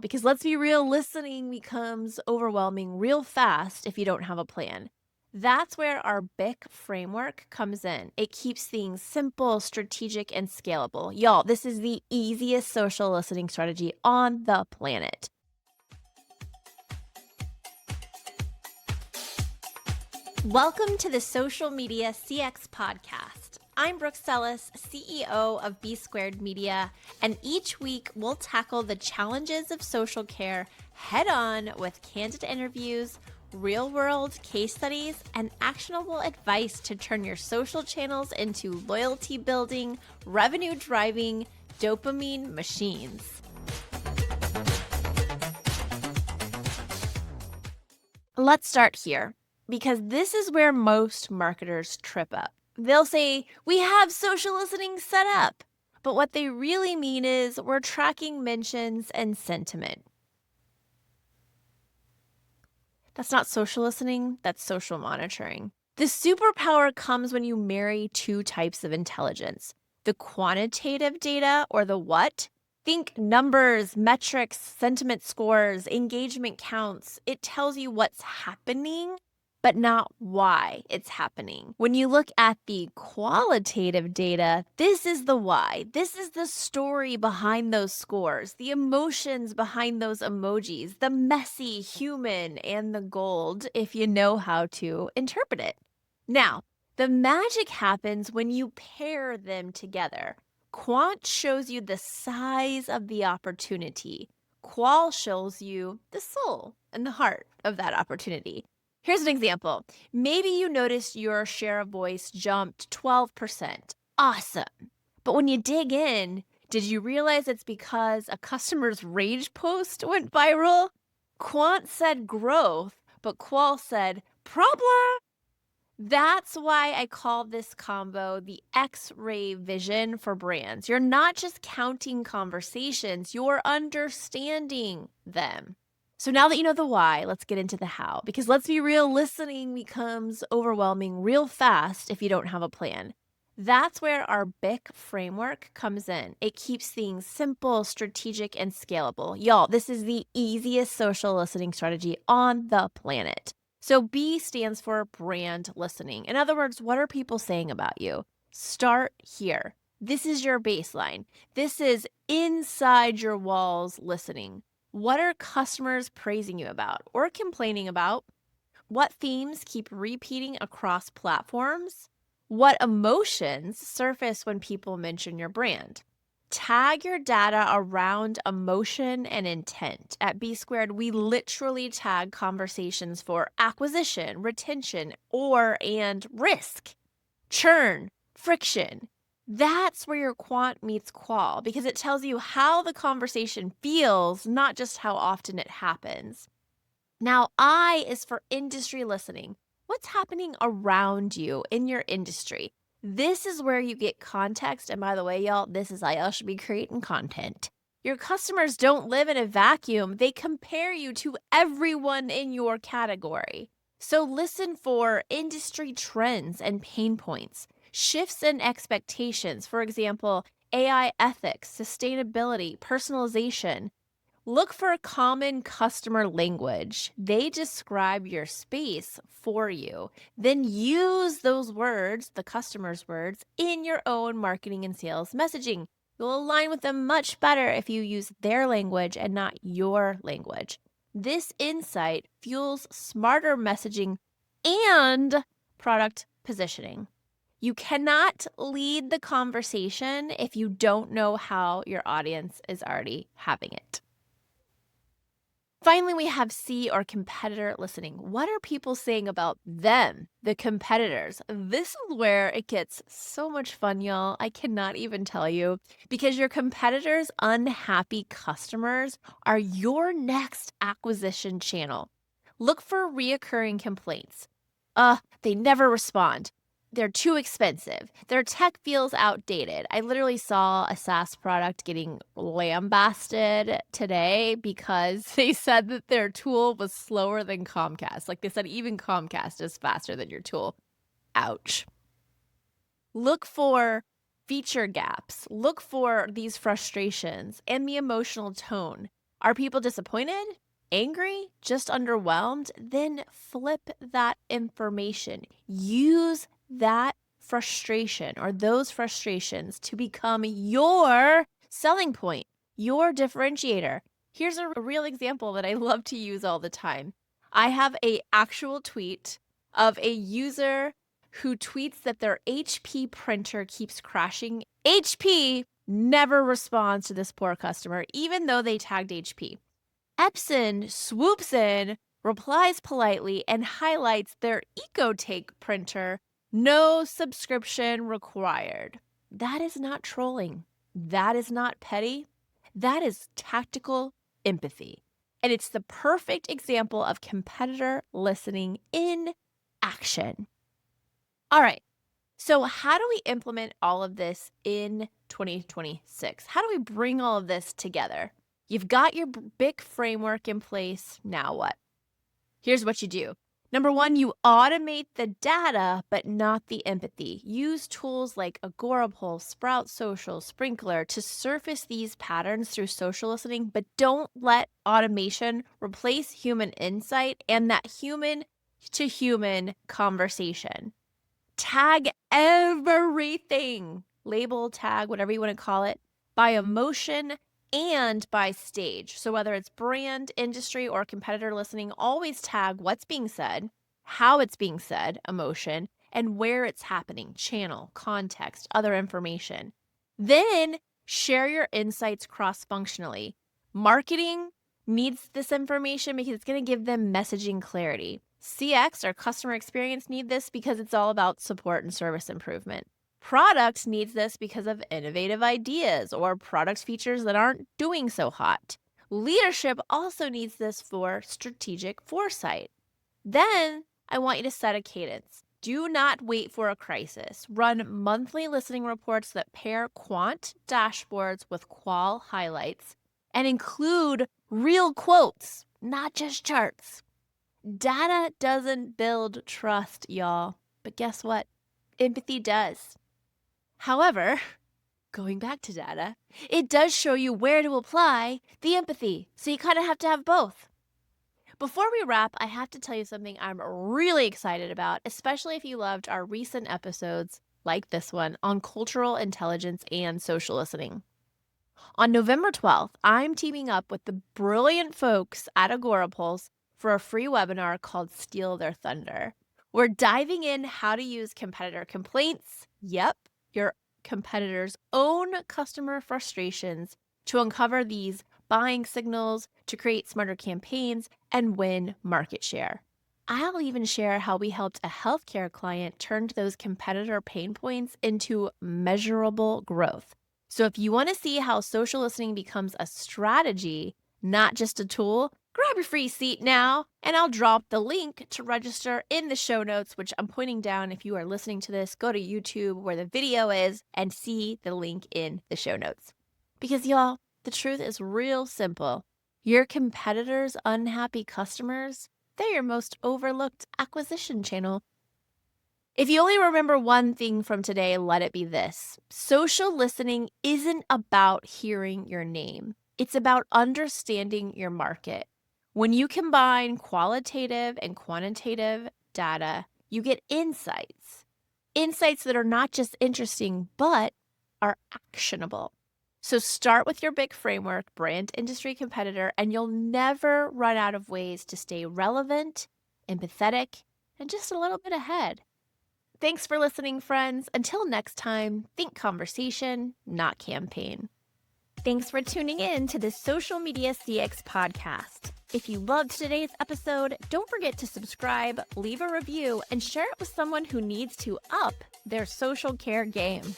Because let's be real, listening becomes overwhelming real fast if you don't have a plan. That's where our BIC framework comes in. It keeps things simple, strategic, and scalable. Y'all, this is the easiest social listening strategy on the planet. Welcome to the Social Media CX Podcast. I'm Brooke, CEO of B Squared Media, and each week we'll tackle the challenges of social care head on with candid interviews, real-world case studies, and actionable advice to turn your social channels into loyalty-building, revenue-driving, dopamine machines. Let's start here, because this is where most marketers trip up. They'll say, we have social listening set up. But what they really mean is we're tracking mentions and sentiment. That's not social listening, that's social monitoring. The superpower comes when you marry two types of intelligence: the quantitative data, or the what. Think numbers, metrics, sentiment scores, engagement counts. It tells you what's happening, but not why it's happening. When you look at the qualitative data, this is the why. This is the story behind those scores, the emotions behind those emojis, the messy human and the gold, if you know how to interpret it. Now, the magic happens when you pair them together. Quant shows you the size of the opportunity. Qual shows you the soul and the heart of that opportunity. Here's an example. Maybe you noticed your share of voice jumped 12%. Awesome. But when you dig in, did you realize it's because a customer's rage post went viral? Quant said growth, but Qual said problem. That's why I call this combo the X-ray vision for brands. You're not just counting conversations, you're understanding them. So now that you know the why, let's get into the how. Because let's be real, listening becomes overwhelming real fast if you don't have a plan. That's where our BIC framework comes in. It keeps things simple, strategic, and scalable. Y'all, this is the easiest social listening strategy on the planet. So B stands for brand listening. In other words, what are people saying about you? Start here. This is your baseline. This is inside your walls listening. What are customers praising you about or complaining about? What themes keep repeating across platforms? What emotions surface when people mention your brand? Tag your data around emotion and intent. At B Squared, we literally tag conversations for acquisition, retention, and risk, churn, friction. That's where your quant meets qual, because it tells you how the conversation feels, not just how often it happens. Now, I is for industry listening. What's happening around you in your industry? This is where you get context. And by the way, y'all, this is how y'all should be creating content. Your customers don't live in a vacuum. They compare you to everyone in your category. So listen for industry trends and pain points, shifts in expectations. For example, AI ethics, sustainability, personalization. Look for a common customer language. They describe your space for you. Then use those words, the customer's words, in your own marketing and sales messaging. You'll align with them much better if you use their language and not your language. This insight fuels smarter messaging and product positioning. You cannot lead the conversation if you don't know how your audience is already having it. Finally, we have C, or competitor listening. What are people saying about them, the competitors? This is where it gets so much fun, y'all. I cannot even tell you, because your competitors' unhappy customers are your next acquisition channel. Look for reoccurring complaints. They never respond. They're too expensive. Their tech feels outdated. I literally saw a SaaS product getting lambasted today because they said that their tool was slower than Comcast. Like, they said, even Comcast is faster than your tool. Ouch. Look for feature gaps. Look for these frustrations and the emotional tone. Are people disappointed? Angry? Just underwhelmed? Then flip that information. Use that frustration or those frustrations to become your selling point, your differentiator. Here's a real example that I love to use all the time. I have an actual tweet of a user who tweets that their HP printer keeps crashing. HP never responds to this poor customer, even though they tagged HP. Epson swoops in, replies politely, and highlights their EcoTake printer. No subscription required. That is not trolling. That is not petty. That is tactical empathy. And it's the perfect example of competitor listening in action. All right. So how do we implement all of this in 2026? How do we bring all of this together? You've got your BIC framework in place. Now what? Here's what you do. Number one, you automate the data, but not the empathy. Use tools like Agorapulse, Sprout Social, Sprinklr to surface these patterns through social listening, but don't let automation replace human insight and that human-to-human conversation. Tag everything, label, tag, whatever you want to call it, by emotion and by stage. So whether it's brand, industry, or competitor listening, always tag what's being said, how it's being said, emotion, and where it's happening, channel, context, other information. Then share your insights cross-functionally. Marketing needs this information because it's going to give them messaging clarity. CX, or customer experience, need this because it's all about support and service improvement. Product needs this because of innovative ideas or product features that aren't doing so hot. Leadership also needs this for strategic foresight. Then I want you to set a cadence. Do not wait for a crisis. Run monthly listening reports that pair quant dashboards with qual highlights and include real quotes, not just charts. Data doesn't build trust, y'all. But guess what? Empathy does. However, going back to data, it does show you where to apply the empathy. So you kind of have to have both. Before we wrap, I have to tell you something I'm really excited about, especially if you loved our recent episodes like this one on cultural intelligence and social listening. On November 12th, I'm teaming up with the brilliant folks at Agorapulse for a free webinar called Steal Their Thunder. We're diving in how to use competitor complaints, your competitor's own customer frustrations, to uncover these buying signals, to create smarter campaigns, and win market share. I'll even share how we helped a healthcare client turn those competitor pain points into measurable growth. So if you want to see how social listening becomes a strategy, not just a tool, grab your free seat now, and I'll drop the link to register in the show notes, which I'm pointing down. If you are listening to this, go to YouTube where the video is and see the link in the show notes. Because y'all, the truth is real simple. Your competitors' unhappy customers, they're your most overlooked acquisition channel. If you only remember one thing from today, let it be this. Social listening isn't about hearing your name. It's about understanding your market. When you combine qualitative and quantitative data, you get insights. Insights that are not just interesting, but are actionable. So start with your BIC framework, brand, industry, competitor, and you'll never run out of ways to stay relevant, empathetic, and just a little bit ahead. Thanks for listening, friends. Until next time, think conversation, not campaign. Thanks for tuning in to the Social Media CX podcast. If you loved today's episode, don't forget to subscribe, leave a review, and share it with someone who needs to up their social care game.